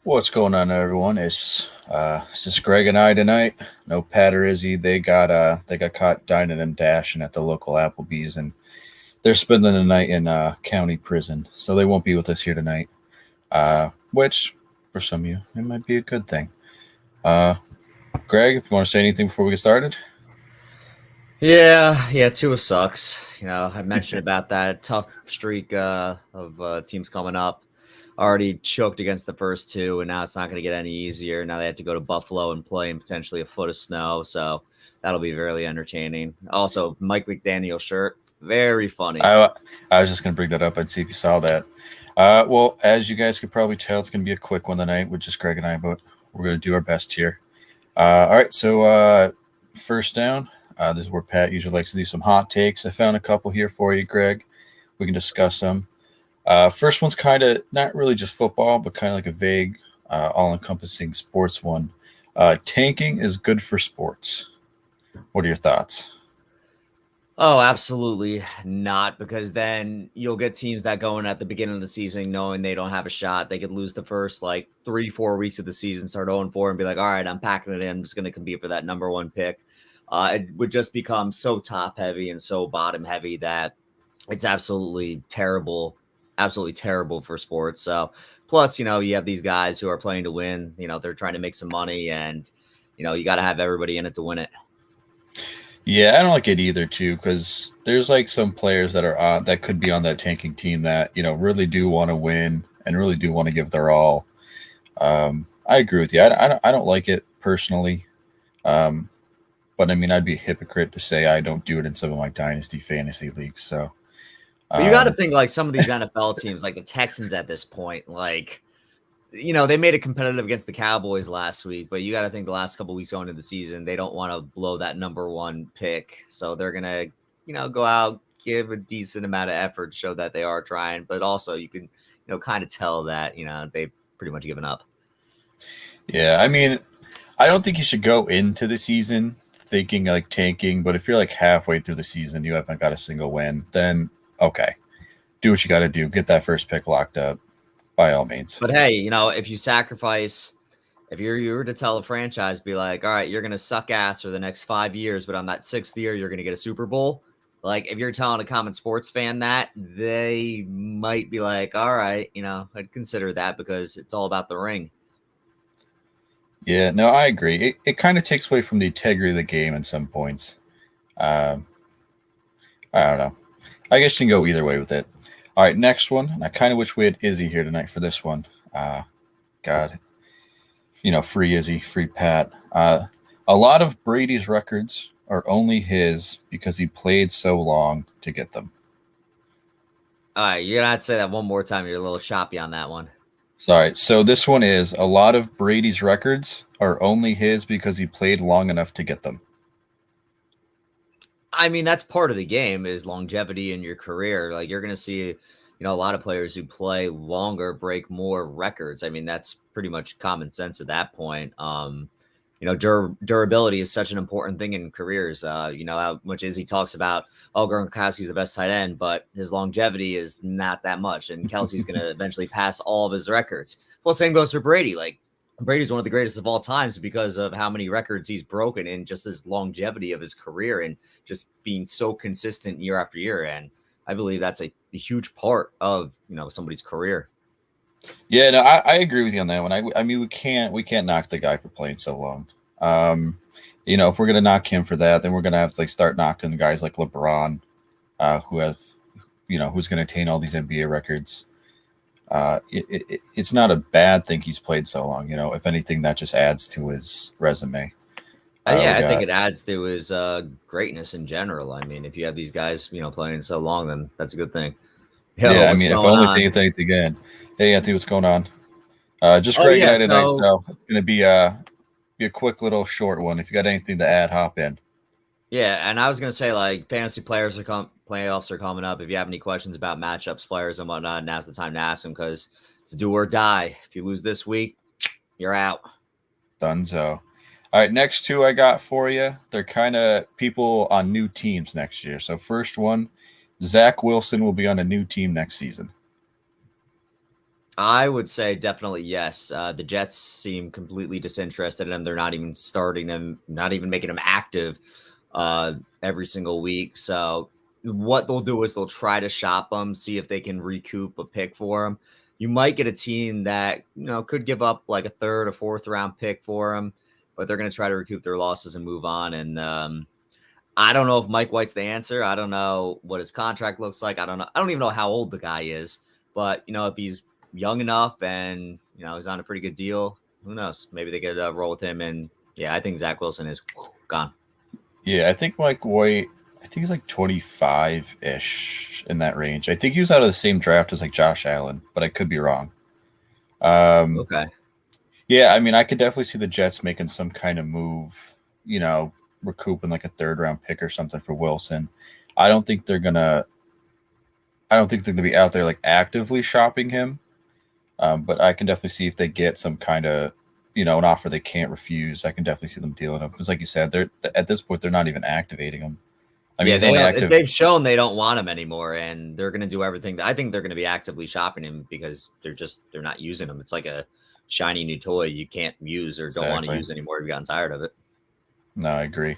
What's going on, everyone? It's just Greg and I tonight. No Pat or Izzy. They got caught dining and dashing at the local Applebee's, and they're spending the night in county prison, so they won't be with us here tonight. Which for some of you it might be a good thing. Uh, Greg, if you want to say anything before we get started. Yeah, Tua sucks. I mentioned about that tough streak of teams coming up. Already choked against the first two, and now it's not going to get any easier. Now they have to go to Buffalo and play in potentially a foot of snow, so that'll be really entertaining. Also, Mike McDaniel shirt, very funny. I was just gonna bring that up. I'd see if you saw that. Well, as you guys could probably tell, it's gonna be a quick one tonight with just Greg and I, but we're gonna do our best here. All right, so first down. This is where Pat usually likes to do some hot takes. I found a couple here for you, Greg. We can discuss them. First one's kind of not really just football, but kind of like a vague, all-encompassing sports one. Tanking is good for sports. What are your thoughts? Oh, absolutely not, because then you'll get teams that go in at the beginning of the season knowing they don't have a shot. They could lose the first like 3-4 weeks of the season, start 0-4, and be like, all right, I'm packing it in. I'm just going to compete for that number one pick. It would just become so top heavy and so bottom heavy that it's absolutely terrible for sports. So, plus, you have these guys who are playing to win. They're trying to make some money, and you got to have everybody in it to win it. Yeah, I don't like it either, too, because there's like some players that are on that could be on that tanking team that really do want to win and really do want to give their all. I agree with you. I don't like it personally, um, but I mean, I'd be a hypocrite to say I don't do it in some of my dynasty fantasy leagues. So, But you got to um, think like some of these NFL teams, like the Texans at this point, like they made it competitive against the Cowboys last week, but you got to think the last couple weeks going into the season, they don't want to blow that number one pick. So they're going to, go out, give a decent amount of effort, show that they are trying, but also you can, kind of tell that, they've pretty much given up. yeah, I mean, I don't think you should go into the season thinking like tanking, but if you're like halfway through the season, you haven't got a single win, then okay, do what you got to do. Get that first pick locked up by all means. But hey, if you sacrifice, if you were to tell a franchise, be like, all right, you're going to suck ass for the next 5 years, but on that sixth year, you're going to get a Super Bowl. Like, if you're telling a common sports fan that, they might be like, all right, I'd consider that because it's all about the ring. Yeah, no, I agree. It kind of takes away from the integrity of the game in some points. Um, I don't know. I guess you can go either way with it. All right, next one. And I kind of wish we had Izzy here tonight for this one. God, free Izzy, free Pat. A lot of Brady's records are only his because he played so long to get them. All right, you're going to have to say that one more time. You're a little choppy on that one. Sorry. So this one is a lot of Brady's records are only his because he played long enough to get them. I mean, that's part of the game is longevity in your career. Like you're going to see, a lot of players who play longer break more records. I mean, that's pretty much common sense at that point. Durability is such an important thing in careers. How much Izzy talks about, oh, Gronkowski's the best tight end, but his longevity is not that much. And Kelsey's going to eventually pass all of his records. Well, same goes for Brady. Like Brady's one of the greatest of all times because of how many records he's broken and just his longevity of his career and just being so consistent year after year. And I believe that's a huge part of, somebody's career. Yeah, no, I agree with you on that one. I mean, we can't knock the guy for playing so long. If we're gonna knock him for that, then we're gonna have to like start knocking guys like LeBron, who have, who's gonna attain all these NBA records. It's not a bad thing he's played so long. If anything, that just adds to his resume. Yeah, We I think got it adds to his greatness in general. I mean, if you have these guys, playing so long, then that's a good thing. Yo, yeah. I what's mean, if going only on? thing it's anything again. Hey, Anthony, what's going on? Just Oh Greg and yeah, I tonight, so so it's gonna be a quick little short one. If you got anything to add, hop in. yeah, and I was gonna say like fantasy playoffs are coming up. If you have any questions about matchups, players, and whatnot, now's the time to ask them because it's do or die. If you lose this week, you're out. Dunzo. All right, next two I got for you. They're kind of people on new teams next year. So first one, Zach Wilson will be on a new team next season. I would say definitely yes. The Jets seem completely disinterested in him. They're not even starting him, not even making him active every single week. So what they'll do is they'll try to shop him, see if they can recoup a pick for him. You might get a team that could give up like a third or fourth round pick for him, but they're going to try to recoup their losses and move on. And I don't know if Mike White's the answer. I don't know what his contract looks like. I don't know. I don't even know how old the guy is. But if he's young enough and he's on a pretty good deal, who knows? Maybe they could roll with him. And yeah, I think Zach Wilson is gone. Yeah, I think Mike White. I think he's like 25-ish in that range. I think he was out of the same draft as like Josh Allen, but I could be wrong. Okay. Yeah, I mean, I could definitely see the Jets making some kind of move. Recouping like a third round pick or something for Wilson. I don't think they're gonna be out there like actively shopping him. But I can definitely see if they get some kind of an offer they can't refuse. I can definitely see them dealing him because, like you said, they're at this point they're not even activating him. I mean, they've shown they don't want him anymore, and they're going to do everything. I think they're going to be actively shopping him because they're not using him. It's like a shiny new toy you can't use or don't want to use anymore. You've gotten tired of it. No, I agree.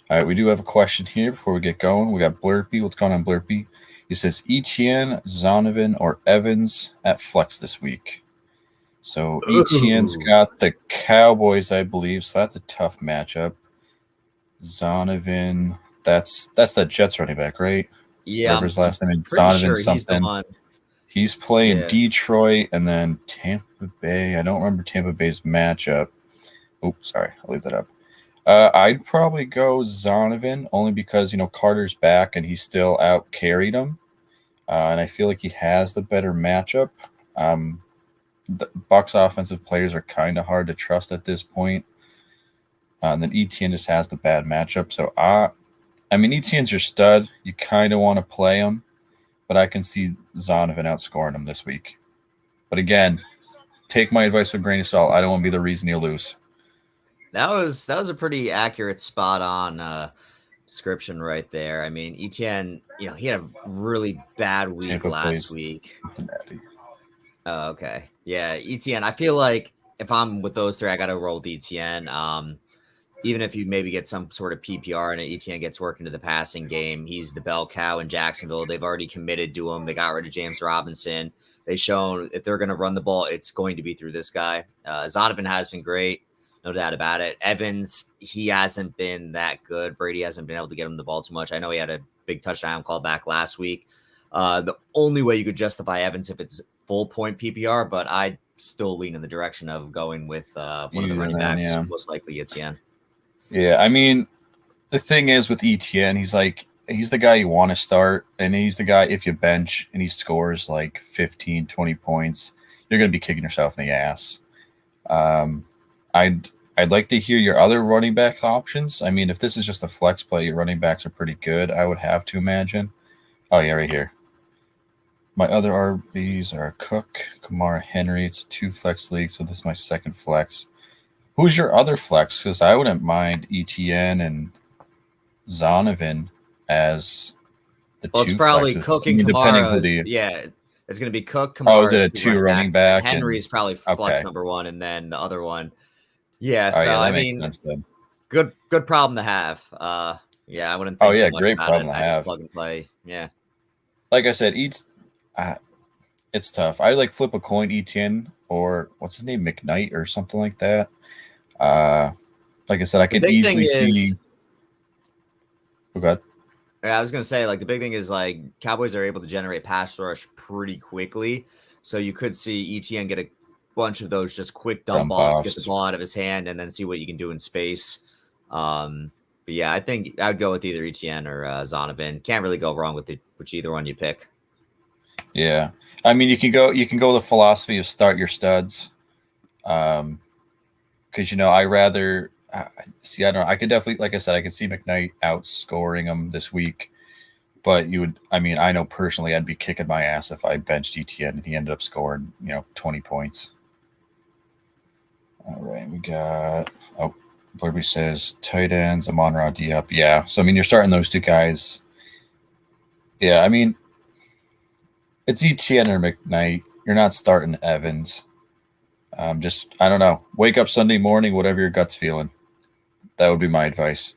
All right, we do have a question here before we get going. We got Blurpy. What's going on, Blurpy? He says Etienne, Zonovan, or Evans at flex this week. So Etienne's got the Cowboys, I believe, so that's a tough matchup. Zonovan, that's that Jets running back, right? Yeah, whatever his last name is. Zonovan sure something. He's playing Detroit and then Tampa Bay. I don't remember Tampa Bay's matchup. Oops, sorry, I'll leave that up. I'd probably go Zonovan only because Carter's back and he's still out carried him, and I feel like he has the better matchup. The Bucs offensive players are kind of hard to trust at this point, and then Etienne just has the bad matchup. So I mean Etienne's your stud. You kind of want to play him, but I can see Zonovan outscoring him this week. But again, take my advice with a grain of salt. I don't want to be the reason you lose. That was a pretty accurate, spot on description right there. I mean, Etienne, he had a really bad week last week. Cincinnati. Oh, okay. Yeah, Etienne. I feel like if I'm with those three, I got to roll with Etienne. Even if you maybe get some sort of PPR and Etienne gets work into the passing game, he's the bell cow in Jacksonville. They've already committed to him. They got rid of James Robinson. They've shown if they're going to run the ball, it's going to be through this guy. Zonovan has been great. No doubt about it. Evans, he hasn't been that good. Brady hasn't been able to get him the ball too much. I know he had a big touchdown call back last week. The only way you could justify Evans if it's full point PPR, but I'd still lean in the direction of going with one of the running backs, most likely Etienne. Yeah, I mean, the thing is with Etienne, he's the guy you want to start, and he's the guy if you bench and he scores like 15, 20 points, you're going to be kicking yourself in the ass. I'd like to hear your other running back options. I mean, if this is just a flex play, your running backs are pretty good, I would have to imagine. Oh, yeah, right here. My other RBs are Cook, Kamara, Henry. It's a 2 flex league, so this is my second flex. Who's your other flex? Because I wouldn't mind Etienne and Zonovan as the two flexes. It's probably Cook and Kamara. Yeah, it's going to be Cook, Kamara. Oh, is it a 2 running back? Henry is probably flex number 1, and then the other one. Yeah, so I mean, good problem to have. Yeah, I wouldn't think too much great about problem it. to have. Plug and play. Yeah. Like I said, it's tough. I like flip a coin, Etienne, or what's his name, McKnight or something like that. Like I said, I could easily see. Oh, God. Yeah, I was gonna say, like, the big thing is like Cowboys are able to generate pass rush pretty quickly, so you could see Etienne get a bunch of those just quick dump balls, get the ball out of his hand, and then see what you can do in space. But yeah, I think I would go with either Etienne or Zonovan. Can't really go wrong with which either one you pick. Yeah, I mean, you can go the philosophy of start your studs, because I rather see. I don't know. I could definitely, like I said, I could see McKnight outscoring him this week, but I know personally I'd be kicking my ass if I benched Etienne and he ended up scoring 20 points. All right, we got Blurby says tight ends, Amon-Ra Diop. Yeah, so I mean you're starting those two guys. Yeah, I mean. It's Etienne or McKnight. you're not starting Evans. Just I don't know. Wake up Sunday morning, whatever your gut's feeling. That would be my advice.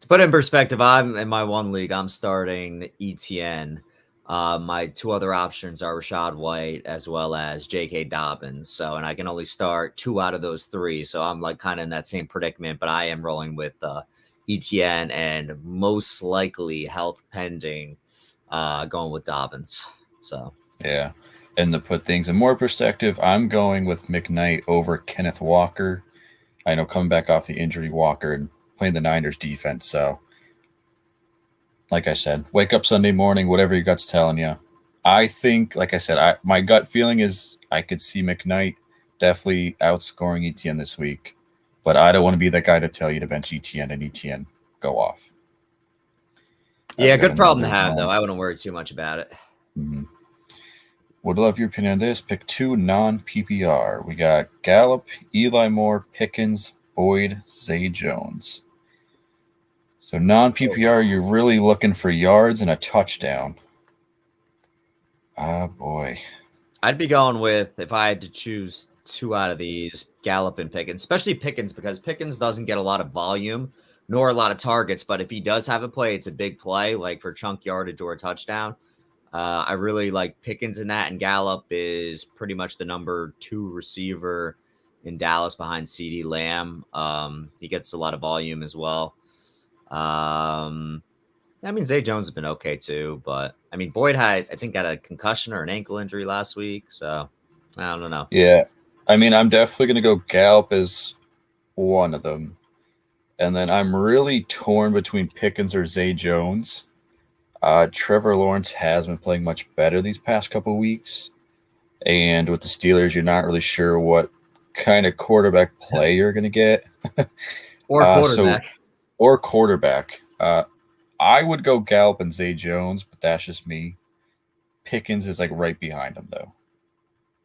To put it in perspective, I'm in my one league. I'm starting ETN. My two other options are Rashad White as well as J.K. Dobbins. So, and I can only start 2 out of those 3. So I'm like kind of in that same predicament, but I am rolling with ETN and most likely health pending, going with Dobbins. So Yeah. And to put things in more perspective, I'm going with McKnight over Kenneth Walker. I know coming back off the injury, Walker and playing the Niners defense. So, like I said, wake up Sunday morning, whatever your gut's telling you. I think, like I said, my gut feeling is I could see McKnight definitely outscoring ETN this week. But I don't want to be that guy to tell you to bench ETN and ETN go off. yeah, good problem to have, though. I wouldn't worry too much about it. Mm-hmm. Would love your opinion on this. Pick 2 non-PPR. We got Gallup, Eli Moore, Pickens, Boyd, Zay Jones. So non-PPR, you're really looking for yards and a touchdown. Ah, boy. I'd be going with, if I had to choose 2 out of these, Gallup and Pickens, especially Pickens, because Pickens doesn't get a lot of volume nor a lot of targets. But if he does have a play, it's a big play, like for chunk yardage or a touchdown. I really like Pickens in that, and Gallup is pretty much the number 2 receiver in Dallas behind CeeDee Lamb. He gets a lot of volume as well. I mean, Zay Jones has been okay too, but I mean, Boyd had, I think, got a concussion or an ankle injury last week, so I don't know. Yeah, I mean, I'm definitely going to go Gallup as one of them, and then I'm really torn between Pickens or Zay Jones. Trevor Lawrence has been playing much better these past couple of weeks. And with the Steelers, you're not really sure what kind of quarterback play you're going to get. Or quarterback. Or quarterback. I would go Gallup and Zay Jones, but that's just me. Pickens is like right behind him, though.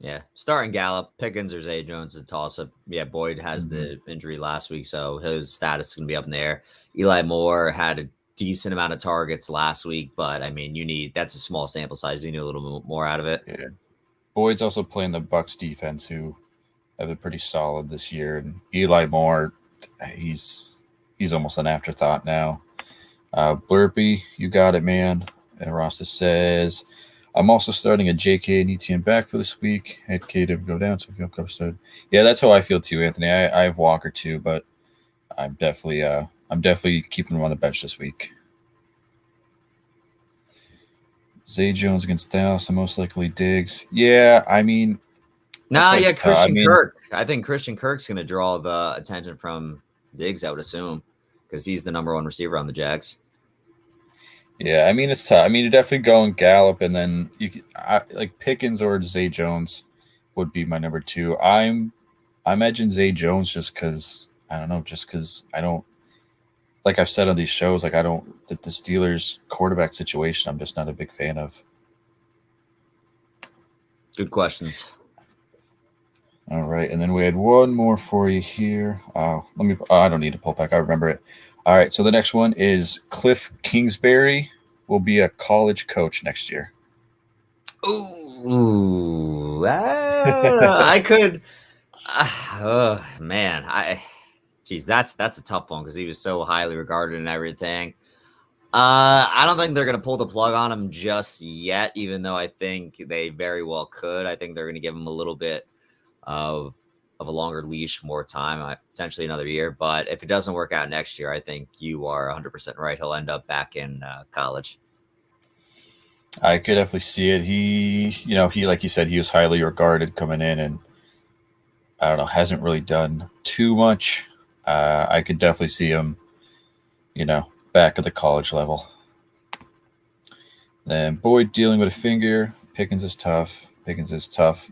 Yeah, starting Gallup, Pickens or Zay Jones is a toss-up. Yeah, Boyd has the injury last week, so his status is going to be up in the air. Eli Moore had a decent amount of targets last week, but I mean, that's a small sample size. You need a little bit more out of it. Yeah. Boyd's also playing the Bucs defense, who have been pretty solid this year, and Eli Moore, he's almost an afterthought now. Blurpy, you got it, man. And Rasta says, I'm also starting a JK and ETN back for this week. I had KW go down, so I feel comfortable. Yeah, that's how I feel too, Anthony. I have Walker too, but I'm definitely keeping him on the bench this week. Zay Jones against Dallas, and most likely Diggs. Yeah, I mean, Christian Kirk. I think Christian Kirk's going to draw the attention from Diggs, I would assume, because he's the number 1 receiver on the Jags. Yeah, I mean, it's tough. I mean, you're definitely going Gallup, and then like Pickens or Zay Jones would be my number 2. I imagine Zay Jones just because I don't, like I've said on these shows, like the Steelers quarterback situation, I'm just not a big fan of. Good questions. All right, and then we had one more for you here. I don't need to pull back. I remember it. All right, so the next one is Cliff Kingsbury will be a college coach next year. Ooh, I could. Oh man, that's a tough one because he was so highly regarded and everything. I don't think they're going to pull the plug on him just yet, even though I think they very well could. I think they're going to give him a little bit of a longer leash, more time, potentially another year. But if it doesn't work out next year, I think you are 100% right. He'll end up back in college. I could definitely see it. He like you said, he was highly regarded coming in, and I don't know, hasn't really done too much. I could definitely see him, back at the college level. Then Boyd dealing with a finger. Pickens is tough.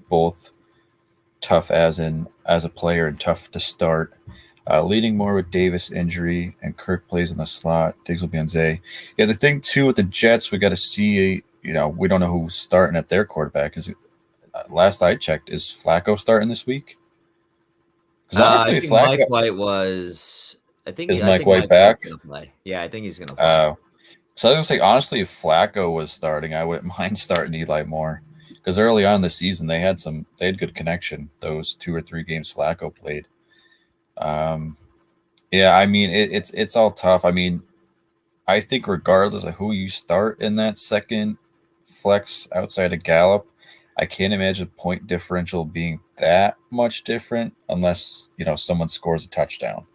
Both tough as a player and tough to start. Leading more with Davis injury, and Kirk plays in the slot. Diggs will be on Zay. Yeah, the thing too with the Jets, we got to see. We don't know who's starting at their quarterback. Last I checked, is Flacco starting this week? I think Mike White was. Is Mike White back? Yeah, I think he's going to play. So I was going to say, honestly, if Flacco was starting, I wouldn't mind starting Eli Moore. because early on this season they had good connection. Those 2 or 3 games Flacco played. Yeah, I mean it's all tough. I mean, I think regardless of who you start in that second flex outside of Gallup, I can't imagine point differential being that much different unless someone scores a touchdown.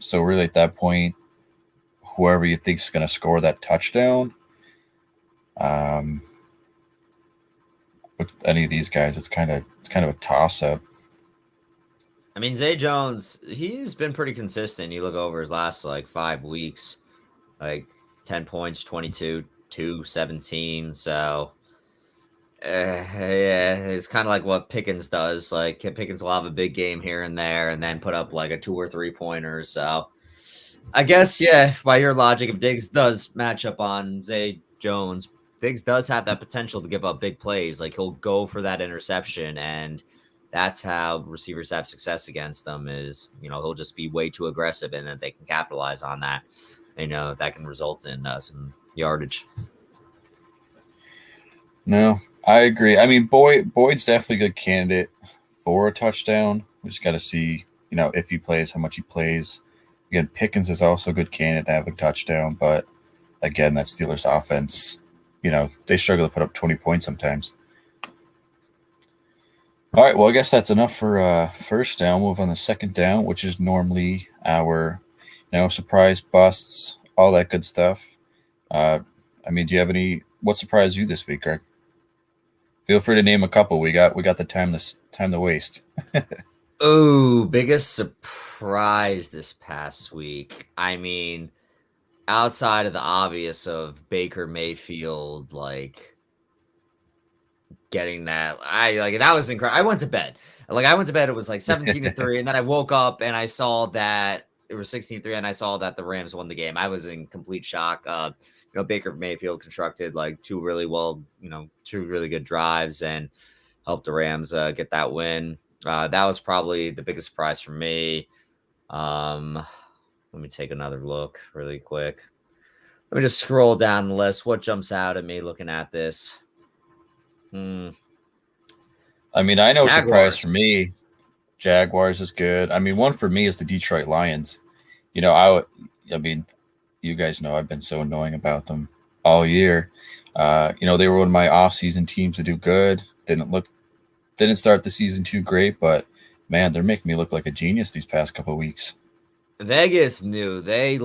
So really at that point, whoever you think is going to score that touchdown, with any of these guys, it's kind of a toss up. I mean, Zay Jones, he's been pretty consistent. You look over his last 5 weeks, 10 points, 22, 2, 17. So, yeah, it's kind of like what Pickens does. Pickens will have a big game here and there and then put up a 2 or 3 pointers. So, I guess, yeah, by your logic, if Diggs does match up on Zay Jones, Diggs does have that potential to give up big plays. He'll go for that interception, and that's how receivers have success against them is, he'll just be way too aggressive, and then they can capitalize on that. That can result in some yardage. No, I agree. I mean, Boyd's definitely a good candidate for a touchdown. We just got to see, if he plays, how much he plays. Again, Pickens is also a good candidate to have a touchdown, but again, that Steelers offense, they struggle to put up 20 points sometimes. All right, well, I guess that's enough for first down. We'll move on to second down, which is normally our, surprise busts, all that good stuff. I mean, do you have what surprised you this week, Greg? Feel free to name a couple. We got the time to waste. Oh, biggest surprise this past week. I mean, outside of the obvious of Baker Mayfield, getting that, that was incredible. I went to bed. It was 17-3, and then I woke up and I saw that it was 16-3, and I saw that the Rams won the game. I was in complete shock. Baker Mayfield constructed 2 really good drives and helped the Rams get that win. That was probably the biggest surprise for me. Let me take another look really quick. Let me just scroll down the list. What jumps out at me looking at this? I mean, I know Jaguars. Surprise for me, Jaguars is good. I mean, one for me is the Detroit Lions. I mean, you guys know I've been so annoying about them all year. They were one of my off-season teams to do good. Didn't start the season too great, but man, they're making me look like a genius these past couple of weeks. Vegas knew they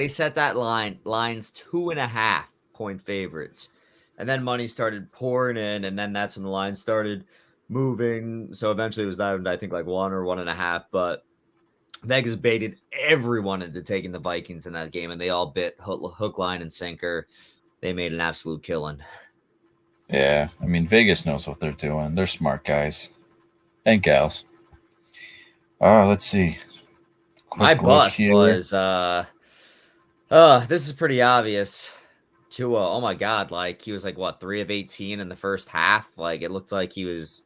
set that line's 2.5 point favorites, and then money started pouring in, and then that's when the line started moving. So eventually it was down to, I think, 1 or 1.5, but Vegas baited everyone into taking the Vikings in that game, and they all bit hook, line, and sinker. They made an absolute killing. Yeah, I mean, Vegas knows what they're doing. They're smart guys and gals. Let's see. My bust was this is pretty obvious. Tua, oh my god, he was 3 of 18 in the first half. It looked like he was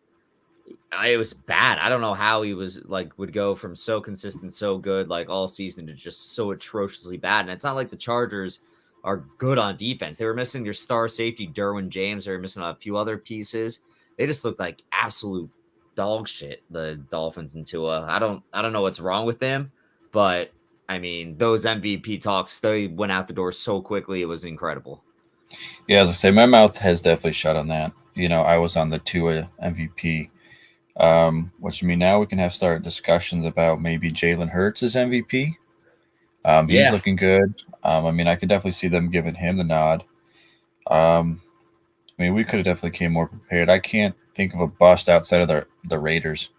it was bad. I don't know how he was would go from so consistent, so good all season to just so atrociously bad. And it's not like the Chargers are good on defense. They were missing their star safety, Derwin James. They were missing a few other pieces. They just looked like absolute dog shit, the Dolphins and Tua. I don't know what's wrong with them, but I mean, those MVP talks, they went out the door so quickly. It was incredible. Yeah, as I say, my mouth has definitely shut on that. I was on the Tua MVP, which I mean, now we can start discussions about maybe Jalen Hurts as MVP. He's looking good. I mean, I could definitely see them giving him the nod. I mean, we could have definitely came more prepared. I can't think of a bust outside of the Raiders.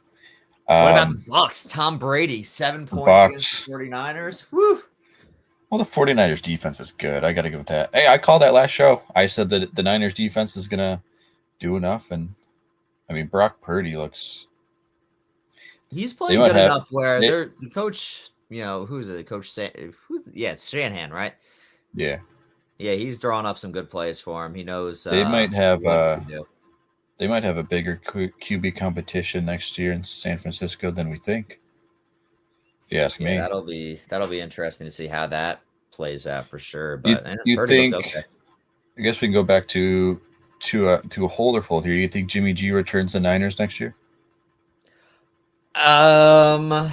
What about the Bucks? Tom Brady, 7 points against the 49ers. Woo! Well, the 49ers defense is good. I got to give it that. Hey, I called that last show. I said that the Niners defense is going to do enough. And, I mean, Brock Purdy looks... He's playing good enough where the coach, who's it? Coach it's Shanahan, right? Yeah. Yeah, he's drawing up some good plays for him. He knows they might have a bigger QB competition next year in San Francisco than we think. If you ask me, that'll be interesting to see how that plays out for sure. But you think? Okay. I guess we can go back to a hold or fold here. You think Jimmy G returns the Niners next year? I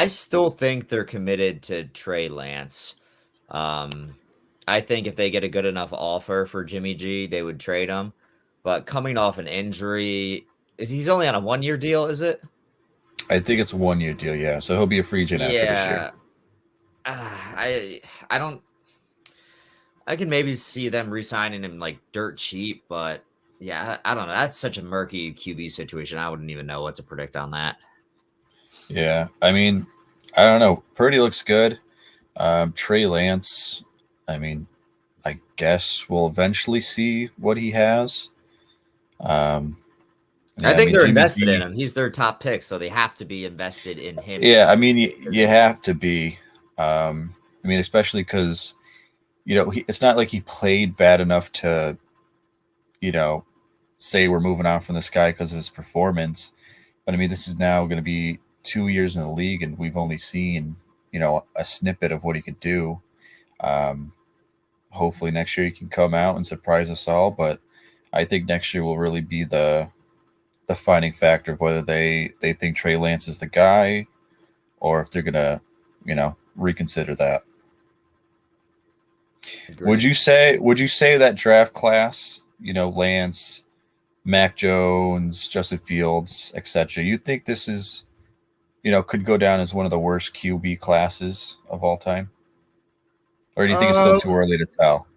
still think they're committed to Trey Lance. I think if they get a good enough offer for Jimmy G, they would trade him. But coming off an injury, he's only on a 1-year deal, is it? I think it's a 1-year deal, yeah. So he'll be a free agent after this year. Yeah. I don't. I can maybe see them re-signing him like dirt cheap, but yeah, I don't know. That's such a murky QB situation. I wouldn't even know what to predict on that. Yeah, I mean, I don't know. Purdy looks good. Trey Lance, I mean, I guess we'll eventually see what he has. I think they're Jimmy invested G, in him. He's their top pick, so they have to be invested in him. Yeah, I mean, you have to be. I mean, especially because it's not like he played bad enough to, say we're moving on from this guy because of his performance. But I mean, this is now going to be 2 years in the league, and we've only seen, a snippet of what he could do. Hopefully next year he can come out and surprise us all. But I think next year will really be the defining factor of whether they think Trey Lance is the guy or if they're going to, reconsider that. Agreed. Would you say that draft class, Lance, Mac Jones, Justin Fields, etc., you think this is, could go down as one of the worst QB classes of all time? Or do you think it's still too early to tell?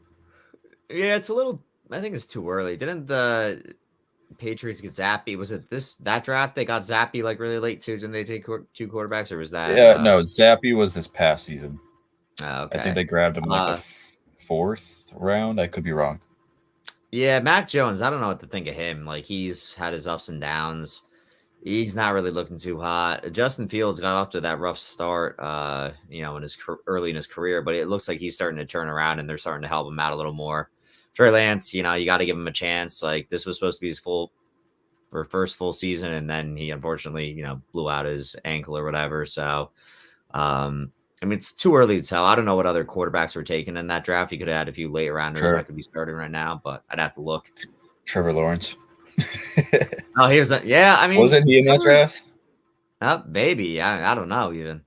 Yeah, it's a little. I think it's too early. Didn't the Patriots get Zappy? Was it that draft they got Zappy like really late too? Didn't they take 2 quarterbacks, or was that? Yeah, no, Zappy was this past season. Okay. I think they grabbed him like the 4th round. I could be wrong. Yeah, Mac Jones. I don't know what to think of him. Like he's had his ups and downs. He's not really looking too hot. Justin Fields got off to that rough start, in his early in his career, but it looks like he's starting to turn around and they're starting to help him out a little more. Trey Lance, you got to give him a chance. Like this was supposed to be his first full season, and then he unfortunately, blew out his ankle or whatever. So, I mean, it's too early to tell. I don't know what other quarterbacks were taken in that draft. You could have had a few late rounders that could be starting right now, but I'd have to look. Trevor Lawrence. Oh, he was that. Yeah, I mean, wasn't he in that draft? Maybe. I don't know even.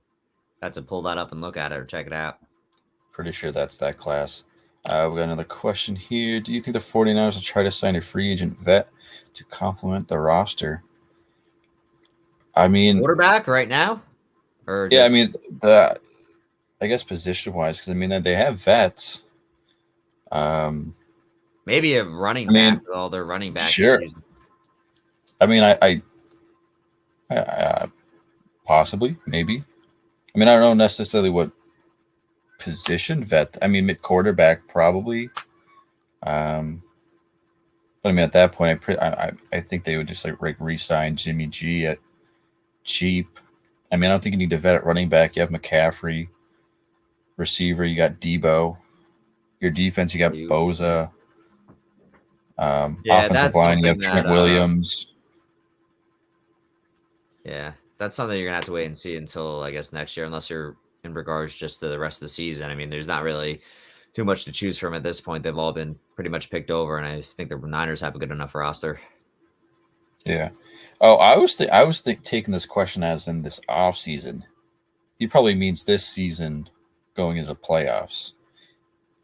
Have to pull that up and look at it or check it out. Pretty sure that's that class. We got another question here. Do you think the 49ers will try to sign a free agent vet to complement the roster? I mean, quarterback right now, or yeah, I mean I guess position wise, because I mean they have vets. Maybe a running back with all their running backs. Sure. I mean, I possibly, maybe. I mean, I don't know necessarily what position vet. I mean, mid quarterback probably. But I mean, at that point, I think they would just like re-sign Jimmy G at cheap. I mean, I don't think you need to vet at running back. You have McCaffrey. Receiver, you got Debo. Your defense, you got Boza. Offensive line, you have Trent Williams. Yeah, that's something you're gonna have to wait and see until I guess next year, unless you're in regards just to the rest of the season. I mean, there's not really too much to choose from at this point. They've all been pretty much picked over, and I think the Niners have a good enough roster. Yeah. Oh, I was taking this question as in this off season. He probably means this season going into the playoffs.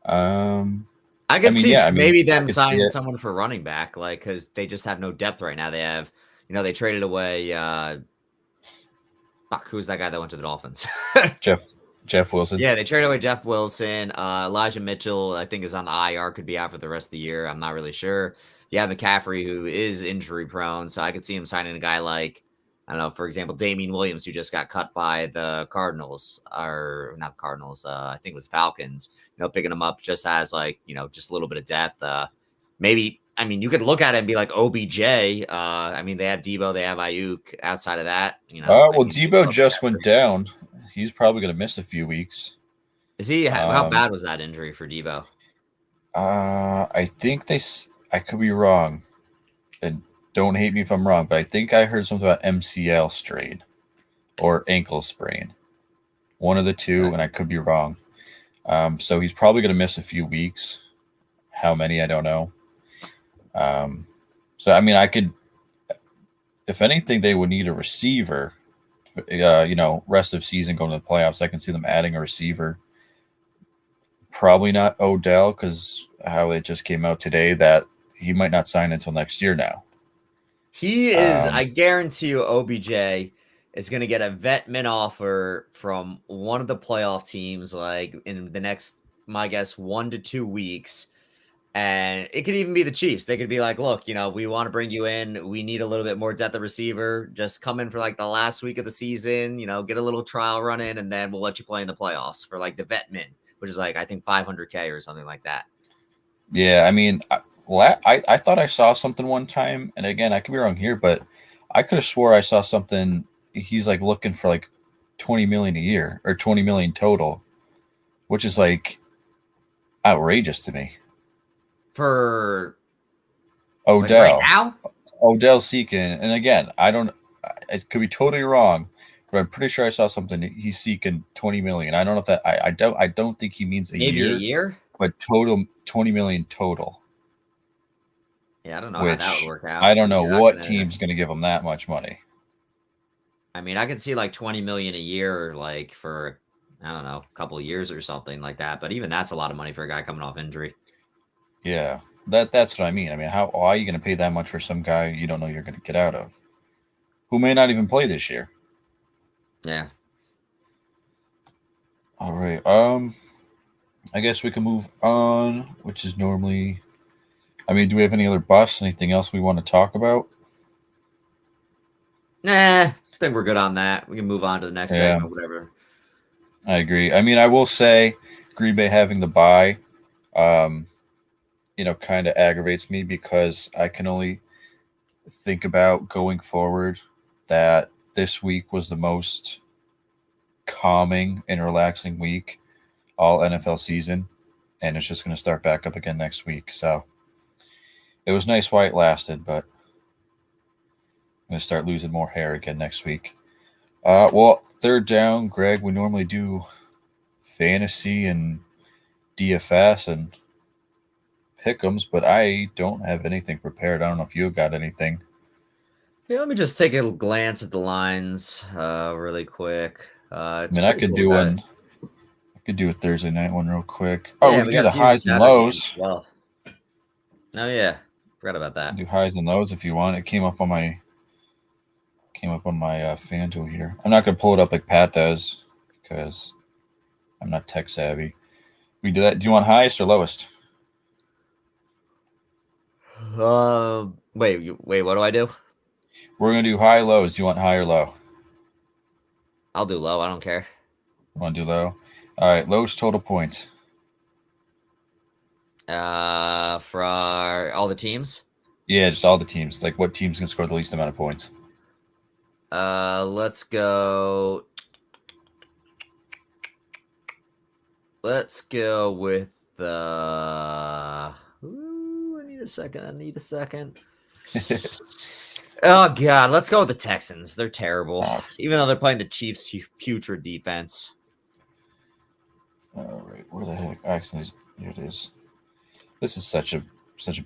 I could see maybe them signing someone for running back, like because they just have no depth right now. They have, they traded away. Who's that guy that went to the Dolphins? Jeff Wilson. Yeah, they traded away Jeff Wilson. Elijah Mitchell, I think, is on the IR. Could be out for the rest of the year. I'm not really sure. You have McCaffrey, who is injury prone, so I could see him signing a guy like, I don't know, for example, Damian Williams, who just got cut by the Cardinals, or not the Cardinals, I think it was Falcons, picking him up just as like, just a little bit of depth. Maybe, I mean, you could look at it and be like OBJ. I mean, they have Debo, they have Ayuk. Outside of that, well, Debo just went down. He's probably going to miss a few weeks. Is he? How bad was that injury for Debo? I think I could be wrong. And don't hate me if I'm wrong, but I think I heard something about MCL strain or ankle sprain. One of the two, and I could be wrong. So he's probably going to miss a few weeks. How many, I don't know. So I mean, I could, if anything, they would need a receiver. Rest of season going to the playoffs, I can see them adding a receiver. Probably not Odell, because how it just came out today that he might not sign until next year now. He is, I guarantee you, OBJ is going to get a vet min offer from one of the playoff teams, like in the next, my guess, 1 to 2 weeks. And it could even be the Chiefs. They could be like, look, we want to bring you in. We need a little bit more depth of receiver. Just come in for like the last week of the season, get a little trial run in, and then we'll let you play in the playoffs for like the vet min, which is like, I think $500K or something like that. Yeah, I mean, I thought I saw something one time, and again, I could be wrong here, but I could have swore I saw something. He's like looking for like 20 million a year or 20 million total, which is like outrageous to me. For Odell, like right now, Odell seeking, and again, I could be totally wrong, but I'm pretty sure I saw something. He's seeking 20 million. I don't know if that I don't think he means maybe a year, but total 20 million total. Yeah, I don't know how that would work out. I don't know what team's going to give him that much money. I mean, I could see like 20 million a year, like for, I don't know, a couple of years or something like that. But even that's a lot of money for a guy coming off injury. Yeah, that's what I mean. I mean, how are you going to pay that much for some guy you don't know you're going to get out of, who may not even play this year? Yeah. All right. I guess we can move on, which is normally. I mean, do we have any other busts? Anything else we want to talk about? Nah, I think we're good on that. We can move on to the next segment, whatever. I agree. I mean, I will say Green Bay having the bye, kind of aggravates me because I can only think about going forward that this week was the most calming and relaxing week all NFL season, and it's just going to start back up again next week. So it was nice while it lasted, but I'm going to start losing more hair again next week. Third down, Greg, we normally do fantasy and DFS and pick'ems, but I don't have anything prepared. I don't know if you got anything. Yeah, let me just take a glance at the lines really quick. I mean, I could do one. I could do a Thursday night one real quick. Yeah, we could do the highs and lows. Well, oh yeah, forgot about that. Do highs and lows if you want. It came up on my FanDuel here. I'm not gonna pull it up like Pat does because I'm not tech savvy. We do that. Do you want highest or lowest? Wait. What do I do? We're gonna do high lows. Do you want high or low? I'll do low. I don't care. You want to do low? All right. Lowest total points. For all the teams. Yeah, just all the teams. Like, what team's gonna score the least amount of points? Let's go. Let's go with the. Ooh, I need a second. Oh God, let's go with the Texans. They're terrible, even though they're playing the Chiefs' putrid defense. All right, where the heck? Actually, here it is. This is such a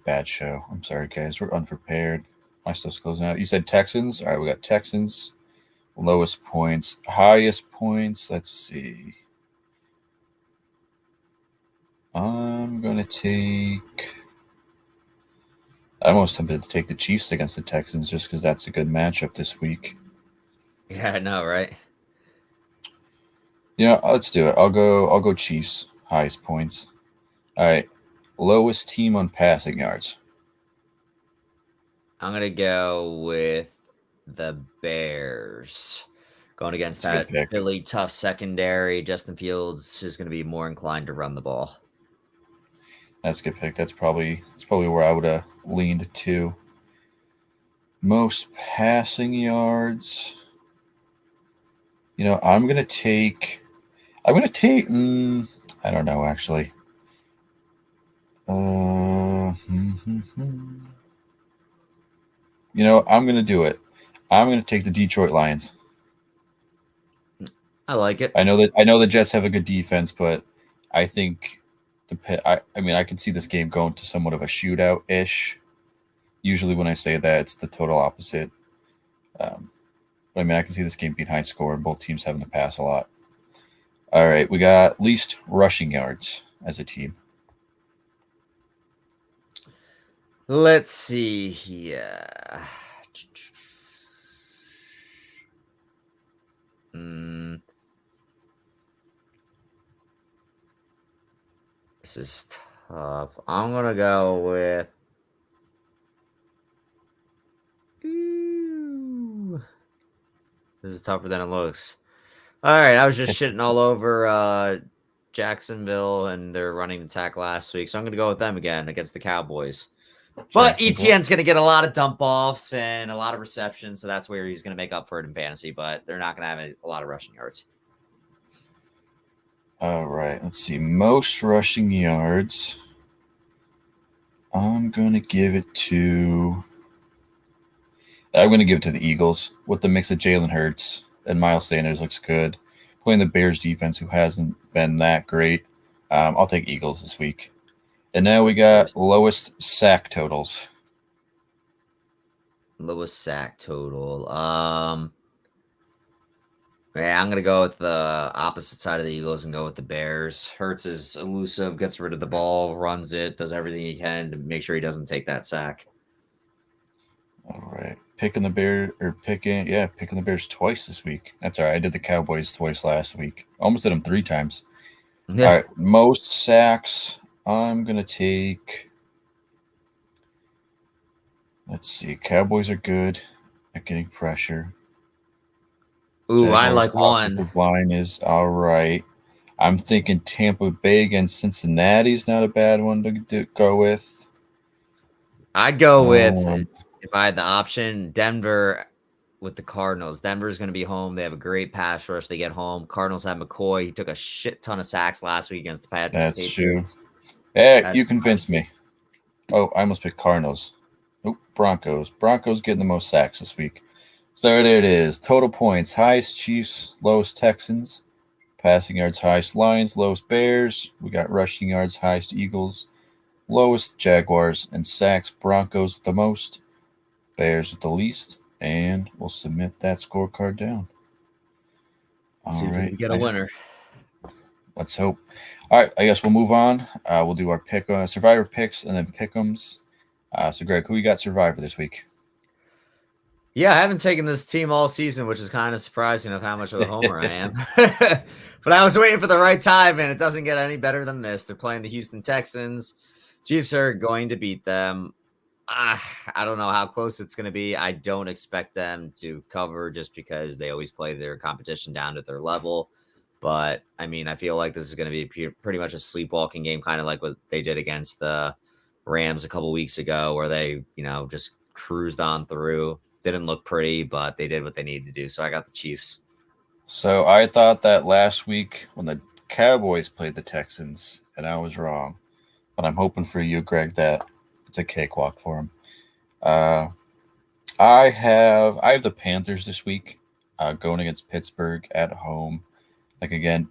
bad show. I'm sorry, guys. We're unprepared. My stuff's closing out. You said Texans. All right, we got Texans. Lowest points, highest points. Let's see. I'm gonna take. I'm almost tempted to take the Chiefs against the Texans just because that's a good matchup this week. Yeah, I know, right? Yeah, let's do it. I'll go Chiefs. Highest points. All right. Lowest team on passing yards. I'm gonna go with the Bears. Going against that really tough secondary. Justin Fields is gonna be more inclined to run the ball. That's a good pick. That's probably where I would have leaned to. Most passing yards. I'm gonna take. I don't know actually. I'm gonna do it. I'm gonna take the Detroit Lions. I like it. I know the Jets have a good defense, but I think I mean, I can see this game going to somewhat of a shootout-ish. Usually when I say that, it's the total opposite. But I mean, I can see this game being high score and both teams having to pass a lot. All right, we got least rushing yards as a team. Let's see here. This is tough. I'm gonna go with. Ooh. This is tougher than it looks. All right, I was just shitting all over Jacksonville and their running attack last week, so I'm gonna go with them again against the Cowboys. But ETN's going to get a lot of dump offs and a lot of receptions, so that's where he's going to make up for it in fantasy, but they're not going to have a lot of rushing yards. All right, let's see. Most rushing yards. I'm going to give it to the Eagles with the mix of Jalen Hurts and Miles Sanders looks good. Playing the Bears defense, who hasn't been that great. I'll take Eagles this week. And now we got lowest sack totals. Lowest sack total. Yeah, I'm going to go with the opposite side of the Eagles and go with the Bears. Hurts is elusive, gets rid of the ball, runs it, does everything he can to make sure he doesn't take that sack. All right. Picking the Bears twice this week. That's all right. I did the Cowboys twice last week. Almost did them 3 times. Yeah. All right. Most sacks. I'm going to take. Let's see. Cowboys are good at getting pressure. Ooh, Jaguars I like one. Line is all right. I'm thinking Tampa Bay against Cincinnati is not a bad one to go with. I'd go with, if I had the option, Denver with the Cardinals. Denver's going to be home. They have a great pass rush. They get home. Cardinals have McCoy. He took a shit ton of sacks last week against the Patriots. That's true. Hey, you convinced me. Oh, I almost picked Cardinals. Nope, Broncos. Broncos getting the most sacks this week. So there it is. Total points. Highest Chiefs, lowest Texans. Passing yards, highest Lions, lowest Bears. We got rushing yards, highest Eagles. Lowest Jaguars, and sacks Broncos with the most. Bears with the least. And we'll submit that scorecard down. All right. We get a winner. Let's hope. All right, I guess we'll move on. We'll do our Survivor picks and then pick'ems. So, Greg, who you got Survivor this week? Yeah, I haven't taken this team all season, which is kind of surprising of how much of a homer I am. But I was waiting for the right time, and it doesn't get any better than this. They're playing the Houston Texans. Chiefs are going to beat them. I don't know how close it's going to be. I don't expect them to cover just because they always play their competition down to their level. But, I mean, I feel like this is going to be pretty much a sleepwalking game, kind of like what they did against the Rams a couple weeks ago, where they, just cruised on through. Didn't look pretty, but they did what they needed to do. So I got the Chiefs. So I thought that last week when the Cowboys played the Texans, and I was wrong. But I'm hoping for you, Greg, that it's a cakewalk for them. I have the Panthers this week going against Pittsburgh at home. Like, again,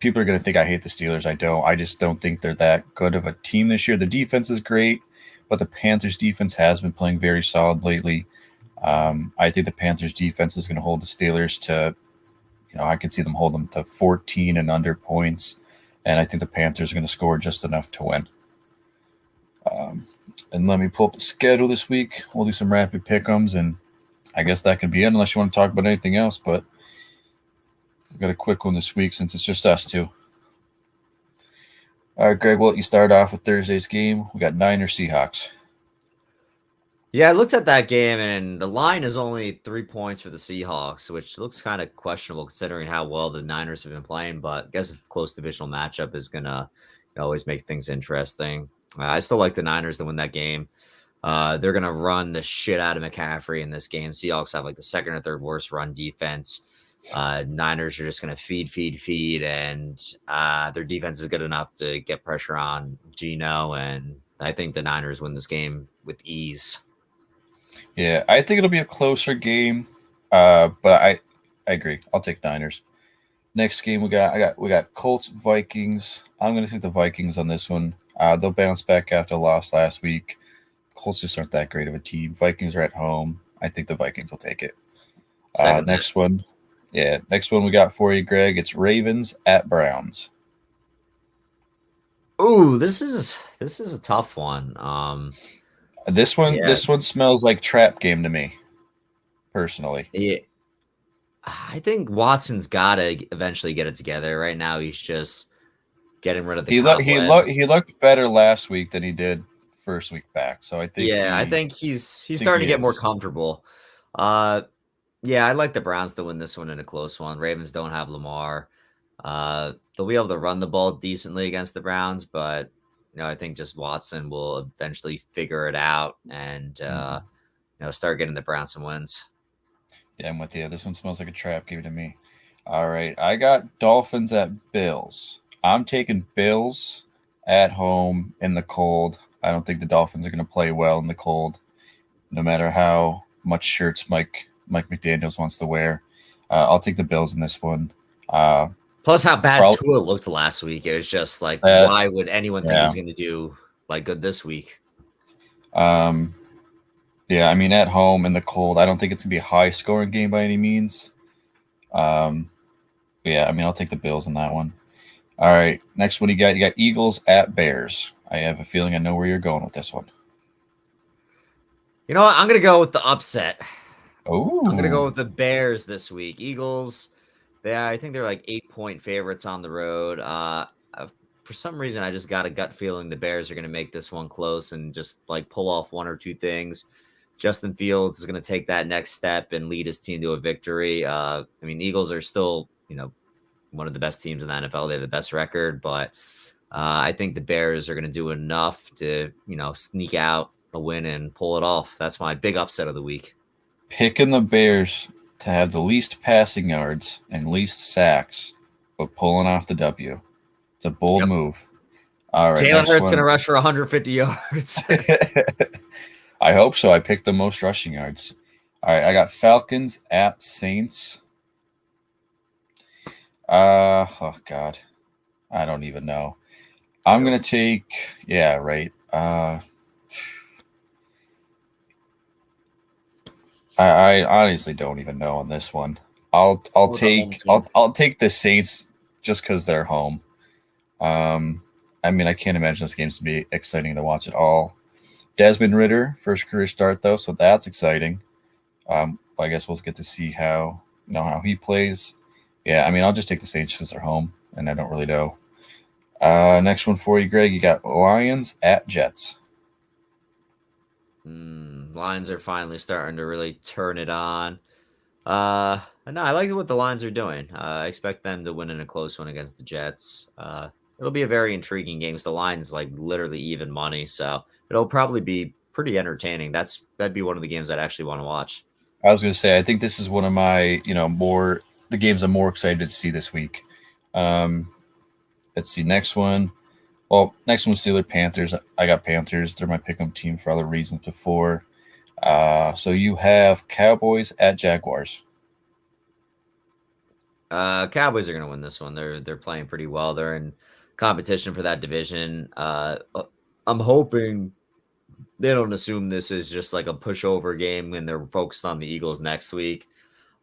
people are going to think I hate the Steelers. I don't. I just don't think they're that good of a team this year. The defense is great, but the Panthers defense has been playing very solid lately. I think the Panthers defense is going to hold the Steelers to, I could see them hold them to 14 and under points. And I think the Panthers are going to score just enough to win. And let me pull up the schedule this week. We'll do some rapid pick'ems, and I guess that can be it unless you want to talk about anything else. But we've got a quick one this week since it's just us two. All right, Greg, we'll let you start off with Thursday's game. We got Niners Seahawks. Yeah, I looked at that game, and the line is only 3 points for the Seahawks, which looks kind of questionable considering how well the Niners have been playing. But I guess a close divisional matchup is going to always make things interesting. I still like the Niners to win that game. They're going to run the shit out of McCaffrey in this game. Seahawks have like the second or third worst run defense. Niners are just going to feed, and their defense is good enough to get pressure on Geno, and I think the Niners win this game with ease. Yeah, I think it'll be a closer game, but I agree. I'll take Niners. Next game we got Colts Vikings. I'm gonna take the Vikings on this one. They'll bounce back after the loss last week. Colts just aren't that great of a team. Vikings are at home. I think the Vikings will take it. Second that. Next one. Yeah, next one we got for you, Greg. It's Ravens at Browns. Ooh, this is a tough one. This one Yeah. this one smells like trap game to me, personally. Yeah, I think Watson's got to eventually get it together. Right now, he's just getting rid of the cobwebs. He looked better last week than he did first week back. So I think I think he's starting to get more comfortable. Yeah, I like the Browns to win this one in a close one. Ravens don't have Lamar. They'll be able to run the ball decently against the Browns, but I think just Watson will eventually figure it out and start getting the Browns some wins. Yeah, I'm with you. This one smells like a trap game to me. All right, I got Dolphins at Bills. I'm taking Bills at home in the cold. I don't think the Dolphins are going to play well in the cold, no matter how much shirts Mike McDaniels wants to wear. I'll take the Bills in this one. Plus, how bad Tua looked last week. It was just like, why would anyone think he's going to do good this week? Yeah, I mean, at home in the cold, I don't think it's going to be a high-scoring game by any means. Yeah, I mean, I'll take the Bills in that one. All right, next one you got Eagles at Bears. I have a feeling I know where you're going with this one. You know what? I'm going to go with the upset. Oh, I'm going to go with the Bears this week. Eagles, I think they're like 8-point favorites on the road. For some reason, I just got a gut feeling the Bears are going to make this one close and just pull off one or two things. Justin Fields is going to take that next step and lead his team to a victory. I mean, Eagles are still, one of the best teams in the NFL. They have the best record, but I think the Bears are going to do enough to, sneak out a win and pull it off. That's my big upset of the week. Picking the Bears to have the least passing yards and least sacks, but pulling off the W. It's a bold move. All right, Jalen Hurts going to rush for 150 yards. I hope so. I picked the most rushing yards. All right, I got Falcons at Saints. Oh God, I don't even know. I'm gonna take. Yeah, right. I honestly don't even know on this one. I'll take the Saints just because they're home. I mean, I can't imagine this game's to be exciting to watch at all. Desmond Ridder, first career start though, so that's exciting. I guess we'll get to see how he plays. Yeah, I mean, I'll just take the Saints because they're home, and I don't really know. Next one for you, Greg. You got Lions at Jets. Lions are finally starting to really turn it on. No, I like what the Lions are doing. I expect them to win in a close one against the Jets. It'll be a very intriguing game. So the Lions literally even money, so it'll probably be pretty entertaining. That'd be one of the games I'd actually want to watch. I was going to say, I think this is one of my the games I'm more excited to see this week. Let's see, next one. Well, next one's Steelers Panthers. I got Panthers. They're my pick-em team for other reasons before. So you have Cowboys at Jaguars. Cowboys are going to win this one. They're playing pretty well. They're in competition for that division. I'm hoping they don't assume this is just like a pushover game and they're focused on the Eagles next week.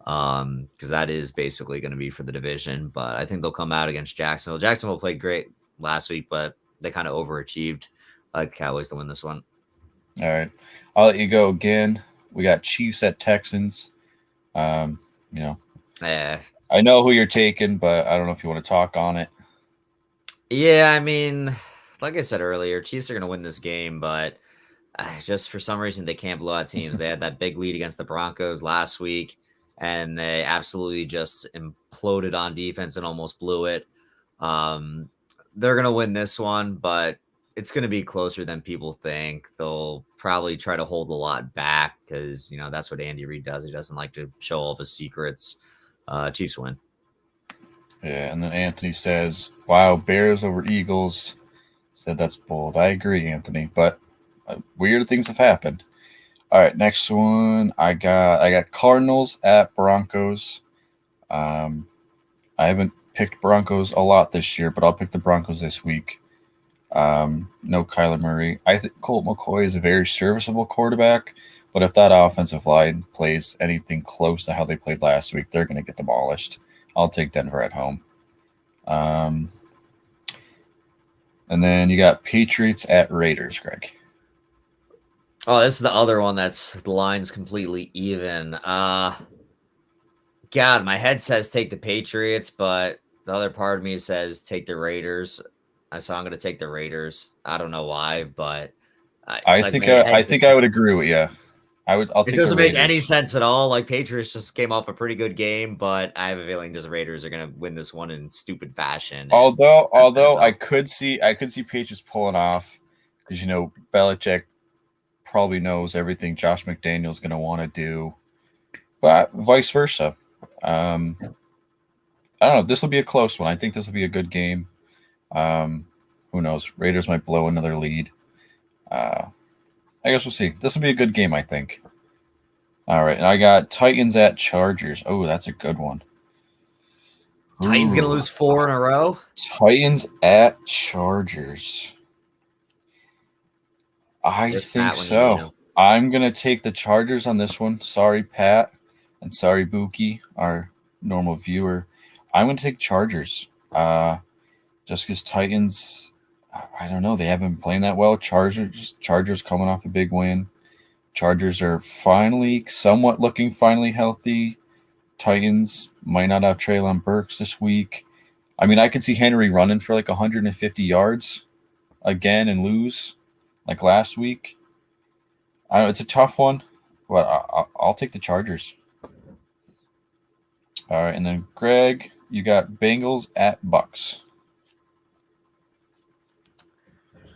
Because that is basically going to be for the division. But I think they'll come out against Jacksonville. Jacksonville played great last week, but they kind of overachieved. I like the Cowboys to win this one. All right. I'll let you go again. We got Chiefs at Texans. I know who you're taking, but I don't know if you want to talk on it. Yeah, I mean, like I said earlier, Chiefs are going to win this game, but just for some reason they can't blow out teams. They had that big lead against the Broncos last week, and they absolutely just imploded on defense and almost blew it. They're going to win this one, but it's going to be closer than people think. They'll probably try to hold a lot back because, that's what Andy Reid does. He doesn't like to show all of his secrets. Chiefs win. Yeah, and then Anthony says, wow, Bears over Eagles. Said that's bold. I agree, Anthony, but weird things have happened. All right, next one. I got Cardinals at Broncos. I haven't picked Broncos a lot this year, but I'll pick the Broncos this week. No Kyler Murray. I think Colt McCoy is a very serviceable quarterback, but if that offensive line plays anything close to how they played last week, they're going to get demolished. I'll take Denver at home. And then you got Patriots at Raiders, Greg. Oh, this is the other one that's the line's completely even. God, my head says take the Patriots, but the other part of me says take the Raiders. So I'm going to take the Raiders. I don't know why, but I think I would agree with you. I'll take it doesn't the make any Raiders. sense at all. Like Patriots just came off a pretty good game, but I have a feeling just Raiders are going to win this one in stupid fashion. Although I could see Patriots pulling off because Belichick probably knows everything Josh McDaniel's going to want to do, but vice versa. I don't know. This will be a close one. I think this will be a good game. Who knows? Raiders might blow another lead. I guess we'll see. This will be a good game, I think. All right, and I got Titans at Chargers. Oh, that's a good one. Titans going to lose 4 in a row? Titans at Chargers. I think so. I'm going to take the Chargers on this one. Sorry, Pat. And sorry, Buki, our normal viewer. I'm going to take Chargers. Just because Titans, I don't know. They haven't been playing that well. Chargers coming off a big win. Chargers are somewhat looking healthy. Titans might not have Treylon Burks this week. I mean, I could see Henry running for like 150 yards again and lose like last week. I know it's a tough one, but I'll take the Chargers. All right, and then Greg, you got Bengals at Bucks.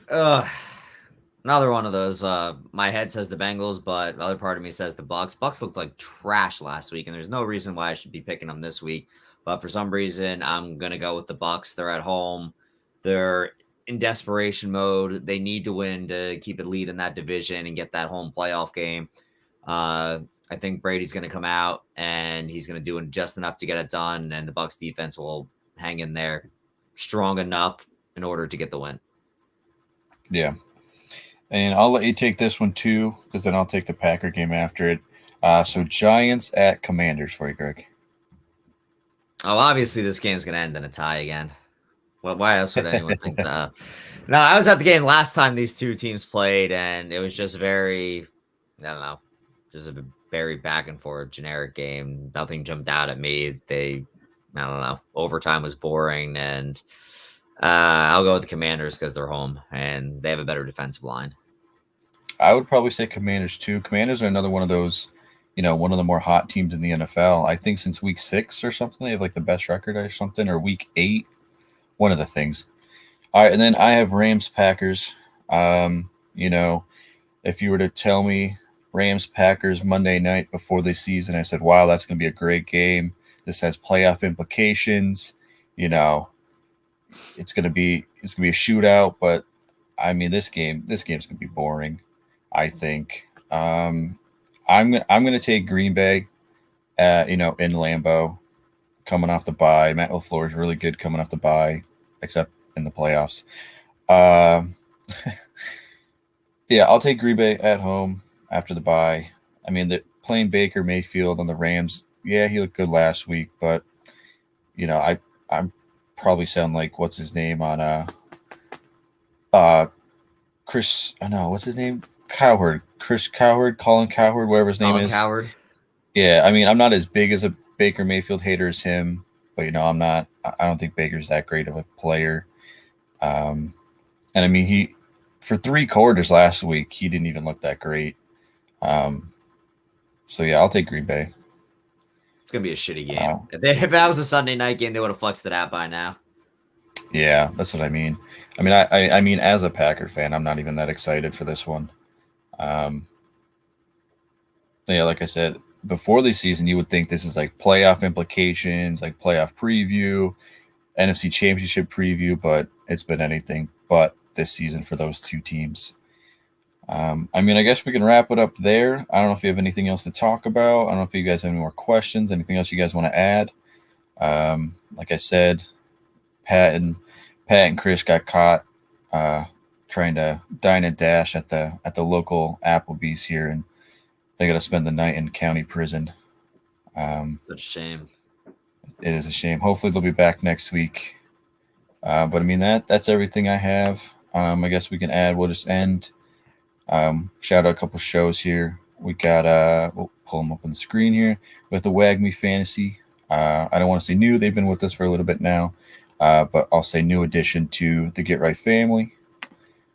Another one of those. My head says the Bengals, but the other part of me says the Bucks. Bucks looked like trash last week, and there's no reason why I should be picking them this week. But for some reason, I'm gonna go with the Bucks. They're at home. They're in desperation mode. They need to win to keep a lead in that division and get that home playoff game. I think Brady's going to come out and he's going to do just enough to get it done, and the Bucks defense will hang in there strong enough in order to get the win. Yeah. And I'll let you take this one too, because then I'll take the Packer game after it. So Giants at Commanders for you, Greg. Oh, obviously this game's going to end in a tie again. Well, why else would anyone think that? No, I was at the game last time these two teams played, and it was just very, I don't know, just a very back and forth generic game. Nothing jumped out at me. I don't know, overtime was boring, and I'll go with the Commanders because they're home and they have a better defensive line. I would probably say Commanders too. Commanders are another one of those, one of the more hot teams in the NFL. I think since week 6 or something, they have like the best record or something, or week 8, one of the things. All right, and then I have Rams Packers. If you were to tell me Rams Packers Monday night before the season, I said, wow, that's going to be a great game. This has playoff implications. It's going to be a shootout, but I mean, this game's going to be boring, I think. I'm going to take Green Bay, in Lambeau, coming off the bye. Matt LaFleur is really good coming off the bye, except in the playoffs. Yeah, I'll take Green Bay at home after the bye. I mean, playing Baker Mayfield on the Rams, yeah, he looked good last week, but I'm probably sound like what's his name on Chris. I know what's his name, Cowherd, Chris Cowherd, Colin Cowherd, whatever his name is. Cowherd. Yeah, I mean, I'm not as big as a Baker Mayfield hater as him, but I'm not. I don't think Baker's that great of a player. And I mean, he for 3 quarters last week, he didn't even look that great. So yeah, I'll take Green Bay. It's gonna be a shitty game. If that was a Sunday night game, they would have flexed it out by now. Yeah, that's what I mean. I mean, I mean, as a Packer fan, I'm not even that excited for this one. Yeah, like I said, before the season, you would think this is like playoff implications, like playoff preview, NFC Championship preview, but it's been anything but this season for those two teams. I mean, I guess we can wrap it up there. I don't know if you have anything else to talk about. I don't know if you guys have any more questions, anything else you guys want to add. Like I said, Pat and Chris got caught trying to dine and dash at the local Applebee's here, and they got to spend the night in county prison. Such a shame. It is a shame. Hopefully they'll be back next week. But I mean that's everything I have. I guess we can add. We'll just end. Shout out a couple shows here. We got we'll pull them up on the screen here with the Wag Me Fantasy. I don't want to say new. They've been with us for a little bit now, but I'll say new addition to the Get Right family.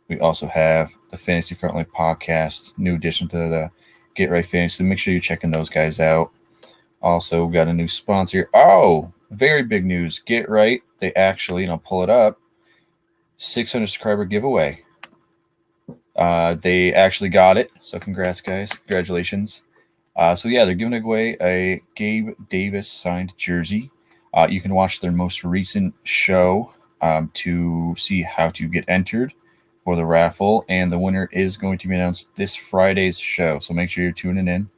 We also have the Fantasy Frontline podcast, new addition to the Get Right Fantasy. Make sure you're checking those guys out. Also got a new sponsor. Oh, very big news. Get Right. They actually, and I'll pull it up, 600 subscriber giveaway. They actually got it. So congrats, guys. Congratulations. So yeah, they're giving away a Gabe Davis signed jersey. You can watch their most recent show to see how to get entered for the raffle. And the winner is going to be announced this Friday's show. So make sure you're tuning in.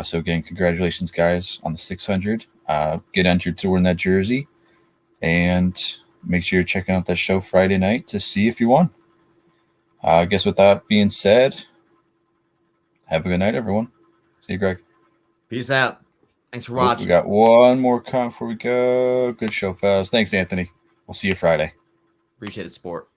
So again, congratulations, guys, on the 600. Get entered to win that jersey. And make sure you're checking out that show Friday night to see if you won. I guess with that being said, have a good night, everyone. See you, Greg. Peace out. Thanks for watching. We got one more comment before we go. Good show, fellas. Thanks, Anthony. We'll see you Friday. Appreciate the support.